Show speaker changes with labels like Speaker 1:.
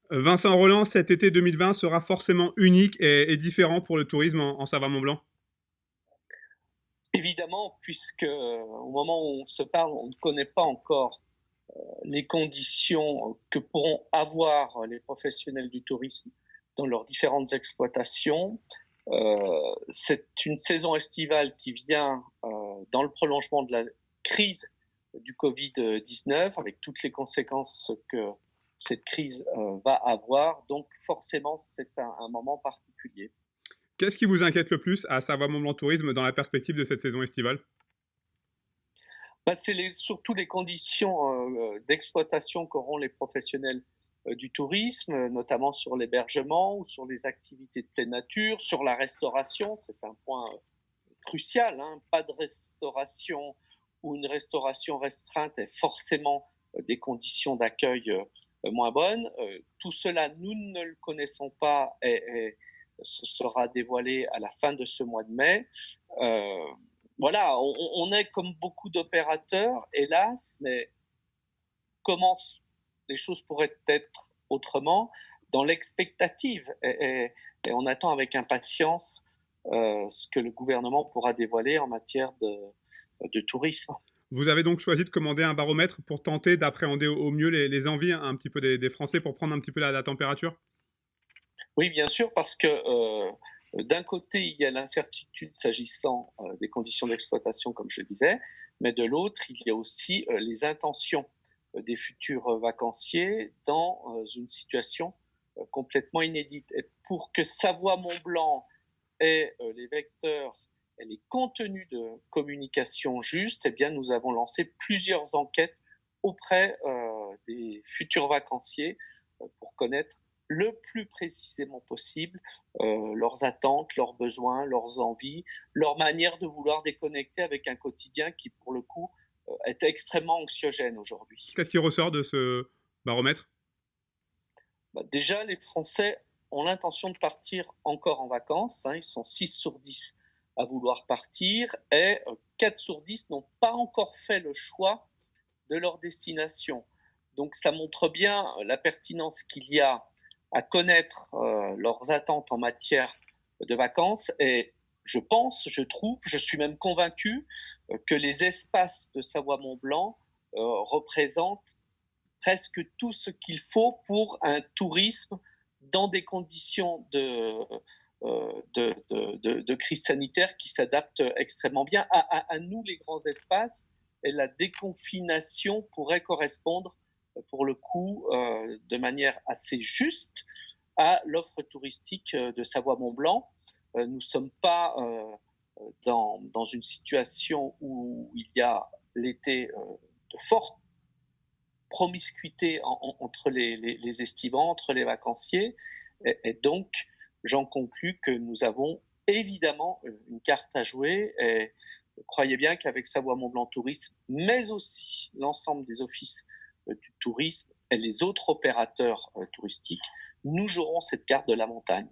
Speaker 1: Vincent Rolland, cet été 2020 sera forcément unique et différent pour le tourisme en Savoie-Mont-Blanc.
Speaker 2: Évidemment, puisque au moment où on se parle, on ne connaît pas encore les conditions que pourront avoir les professionnels du tourisme dans leurs différentes exploitations. C'est une saison estivale qui vient dans le prolongement de la crise du Covid-19, avec toutes les conséquences que cette crise va avoir. Donc forcément, c'est un moment particulier.
Speaker 1: Qu'est-ce qui vous inquiète le plus à Savoie-Mont-Blanc Tourisme dans la perspective de cette saison estivale?
Speaker 2: Bah, c'est surtout les conditions d'exploitation qu'auront les professionnels du tourisme, notamment sur l'hébergement ou sur les activités de pleine nature, sur la restauration. C'est un point crucial, hein. Pas de restauration ou une restauration restreinte est forcément des conditions d'accueil moins bonnes. Tout cela, nous ne le connaissons pas et ce sera dévoilé à la fin de ce mois de mai. Euh, voilà, on est comme beaucoup d'opérateurs, hélas, mais comment les choses pourraient être autrement dans l'expectative et on attend avec impatience ce que le gouvernement pourra dévoiler en matière de tourisme.
Speaker 1: Vous avez donc choisi de commander un baromètre pour tenter d'appréhender au mieux les envies un petit peu des Français pour prendre un petit peu la température?
Speaker 2: Oui, bien sûr, parce que d'un côté, il y a l'incertitude s'agissant des conditions d'exploitation, comme je le disais, mais de l'autre, il y a aussi les intentions des futurs vacanciers dans une situation complètement inédite. Et pour que Savoie-Mont-Blanc ait les vecteurs et les contenus de communication justes, eh bien, nous avons lancé plusieurs enquêtes auprès des futurs vacanciers pour connaître le plus précisément possible leurs attentes, leurs besoins, leurs envies, leur manière de vouloir déconnecter avec un quotidien qui, pour le coup, est extrêmement anxiogène aujourd'hui.
Speaker 1: Qu'est-ce qui ressort de ce baromètre?
Speaker 2: Bah, déjà, les Français ont l'intention de partir encore en vacances, hein. Ils sont 6 sur 10 à vouloir partir et 4 sur 10 n'ont pas encore fait le choix de leur destination. Donc ça montre bien la pertinence qu'il y a à connaître leurs attentes en matière de vacances et je pense, je trouve, je suis même convaincu que les espaces de Savoie-Mont-Blanc représentent presque tout ce qu'il faut pour un tourisme dans des conditions de crise sanitaire qui s'adaptent extrêmement bien à nous, les grands espaces, et la déconfination pourrait correspondre, pour le coup, de manière assez juste à l'offre touristique de Savoie-Mont-Blanc. Nous ne sommes pas dans une situation où il y a l'été de fortes promiscuité entre les estivants, entre les vacanciers. Et donc, j'en conclus que nous avons évidemment une carte à jouer. Et croyez bien qu'avec Savoie-Mont-Blanc Tourisme, mais aussi l'ensemble des offices du tourisme et les autres opérateurs touristiques, nous jouerons cette carte de la montagne.